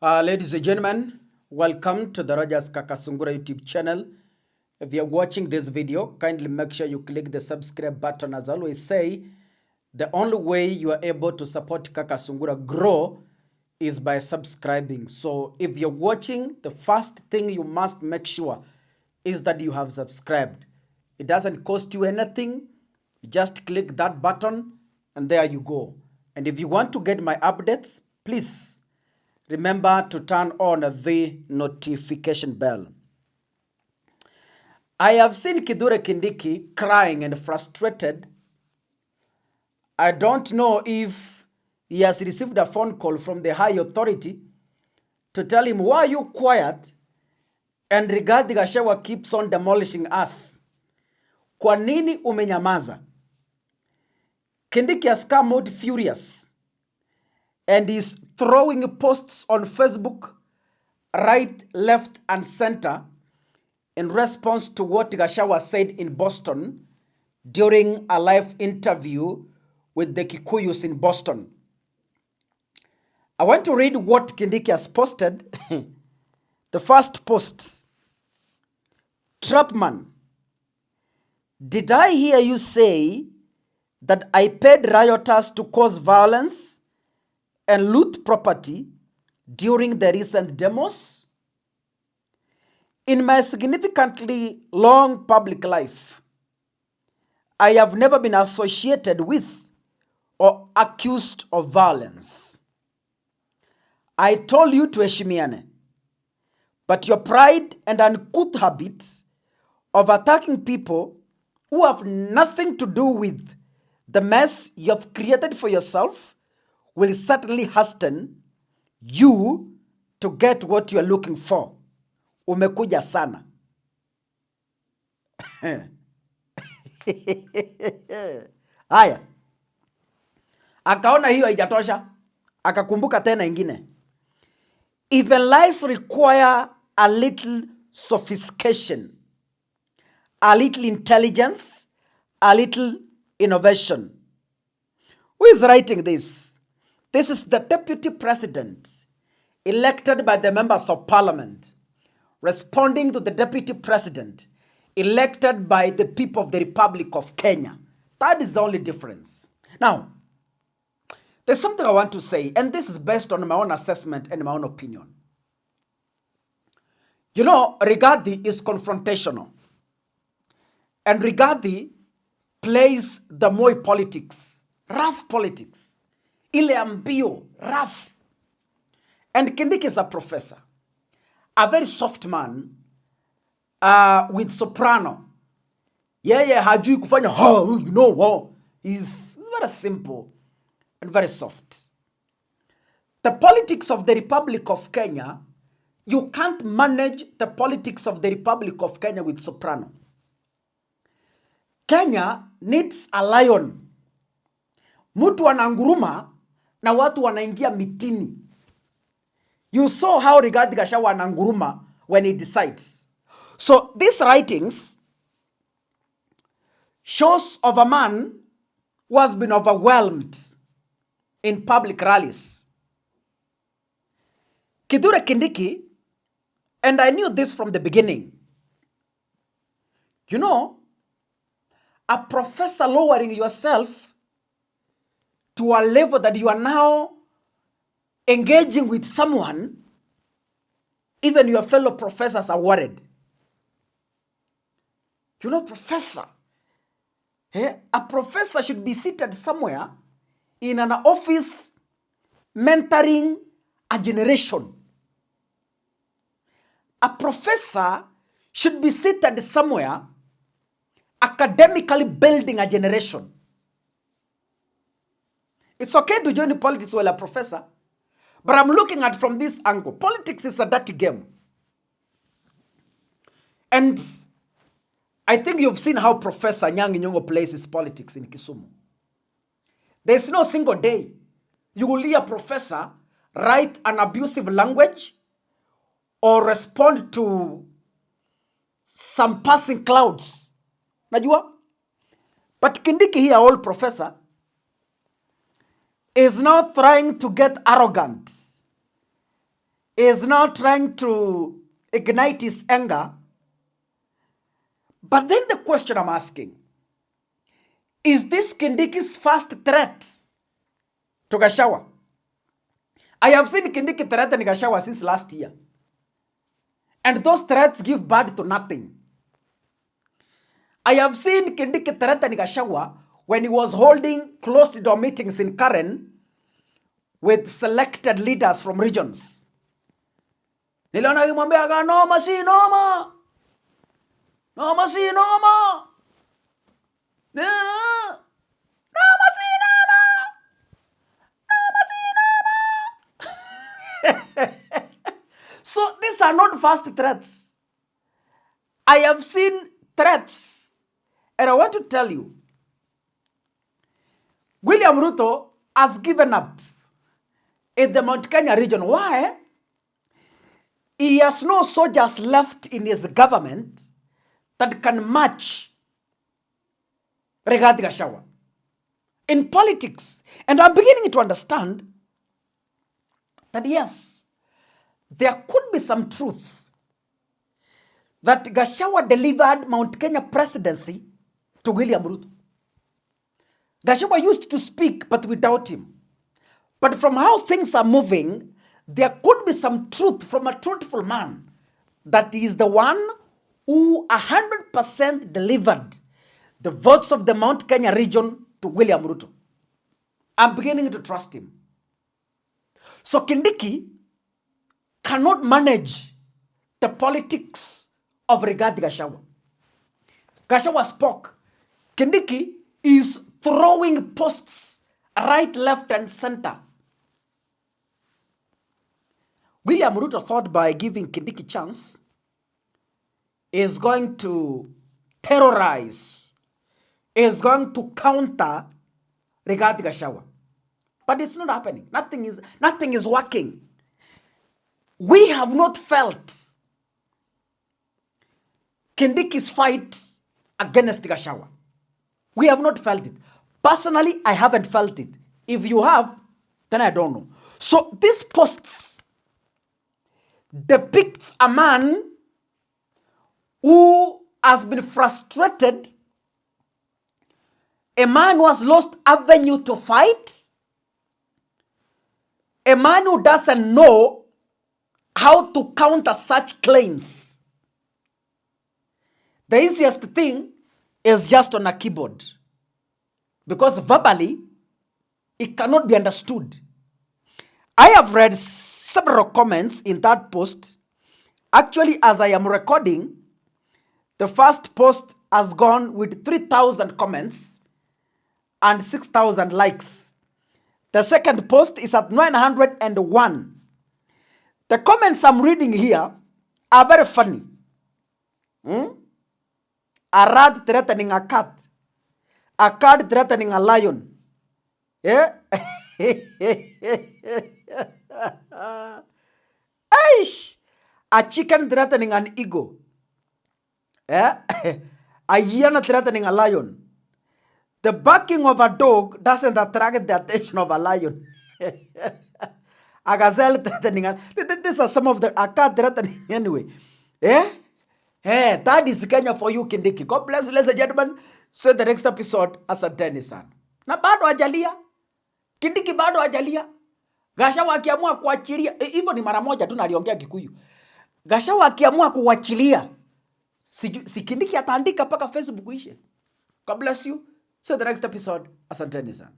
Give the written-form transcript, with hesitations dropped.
Ladies and gentlemen, welcome to the Rogers Kakasungura YouTube channel. If you're watching this video, kindly make sure you click the subscribe button. As I always say, the only way you are able to support Kakasungura grow is by subscribing. So if you're watching, the first thing you must make sure is that you have subscribed. It doesn't cost you anything. You just click that button and there you go. And if you want to get my updates, please remember to turn on the notification bell. I have seen Kindiki crying and frustrated. I don't know if he has received a phone call from the high authority to tell him, why are you quiet? And Rigathi Gachagua keeps on demolishing us. Kwa nini umenyamaza? Kindiki has come out furious and is throwing posts on Facebook, right, left, and center in response to what Gachagua said in Boston during a live interview with the Kikuyus in Boston. I want to read what Kindiki has posted. The first post. Trapman, did I hear you say that I paid rioters to cause violence and loot property during the recent demos? In my significantly long public life, I have never been associated with or accused of violence. I told you to heshimiane, but your pride and uncouth habits of attacking people who have nothing to do with the mess you have created for yourself will certainly hasten you to get what you are looking for. Umekuja sana. Haya. Akaona hiyo haijatosha. Akakumbuka tena ingine. Even lies require a little sophistication, a little intelligence, a little innovation. Who is writing this? This is the deputy president elected by the members of parliament, responding to the deputy president elected by the people of the Republic of Kenya. That is the only difference. Now, there's something I want to say, and this is based on my own assessment and my own opinion. You know, Rigathi is confrontational. And Rigathi plays the Moi politics, rough politics. Ile ambio, rough. And Kindiki is a professor, a very soft man with soprano. Hajui kufanya, you know, he's very simple and very soft. The politics of the Republic of Kenya, you can't manage the politics of the Republic of Kenya with soprano. Kenya needs a lion. Mtu ananguruma na watu wanaingia mitini. You saw how Rigathi Gachagua ananguruma when he decides. So these writings shows of a man who has been overwhelmed in public rallies. Kindiki, and I knew this from the beginning. You know, a professor lowering yourself to a level that you are now engaging with someone, even your fellow professors are worried. You know, professor, a professor should be seated somewhere in an office mentoring a generation. A professor should be seated somewhere academically building a generation. It's okay to join politics while a professor, but I'm looking at from this angle. Politics is a dirty game. And I think you've seen how Professor Nyang' Nyong'o plays his politics in Kisumu. There's no single day you will hear a professor write an abusive language or respond to some passing clouds. Najua? But Kindiki here, old professor, is now trying to get arrogant is now trying to ignite his anger. But then the question I'm asking, is this Kindiki's first threat to Gachagua? I have seen Kindiki threatening Gachagua since last year. And those threats give birth to nothing. I have seen Kindiki threatening Gachagua when he was holding closed-door meetings in Karen with selected leaders from regions. Niliona akimwambia noma si noma. Noma si noma. Noma si noma. Noma si noma. So these are not first threats. I have seen threats. And I want to tell you, William Ruto has given up in the Mount Kenya region. Why? He has no soldiers left in his government that can match Rigathi Gachagua in politics. And I'm beginning to understand that yes, there could be some truth that Gachagua delivered Mount Kenya presidency to William Ruto. Gachagua used to speak, but without him. But from how things are moving, there could be some truth from a truthful man that he is the one who 100% delivered the votes of the Mount Kenya region to William Ruto. I'm beginning to trust him. So Kindiki cannot manage the politics of Rigathi Gachagua. Gachagua spoke. Kindiki is throwing posts right, left, and center. William Ruto thought by giving Kindiki chance is going to terrorize, is going to counter Rigathi Gachagua. But it's not happening. Nothing is working. We have not felt Kindiki's fight against Gachagua. We have not felt it. Personally, I haven't felt it. If you have, then I don't know. So these posts depicts a man who has been frustrated, a man who has lost avenue to fight, a man who doesn't know how to counter such claims. The easiest thing is just on a keyboard, because verbally it cannot be understood. I have read several comments in that post. Actually, as I am recording, the first post has gone with 3,000 comments and 6,000 likes. The second post is at 901. The comments I'm reading here are very funny. A rat threatening a cat. A cat threatening a lion. Yeah? Aish! A chicken threatening an eagle. Yeah? A hyena threatening a lion. The barking of a dog doesn't attract the attention of a lion. A gazelle threatening a... These are some of the... A cat threatening anyway. Yeah? Hey, that is Kenya for you, Kindiki. God bless you, ladies and gentlemen. So the next episode, asanteni sana. Na bado hajalia. Kindiki bado hajalia. Gachagua akiamua kuachilia, hivyo ni mara moja tu naliongea Kikuyu. Gachagua akiamua kuachilia, si Kindiki ataandika mpaka Facebook ishe. God bless you. So the next episode, asanteni sana.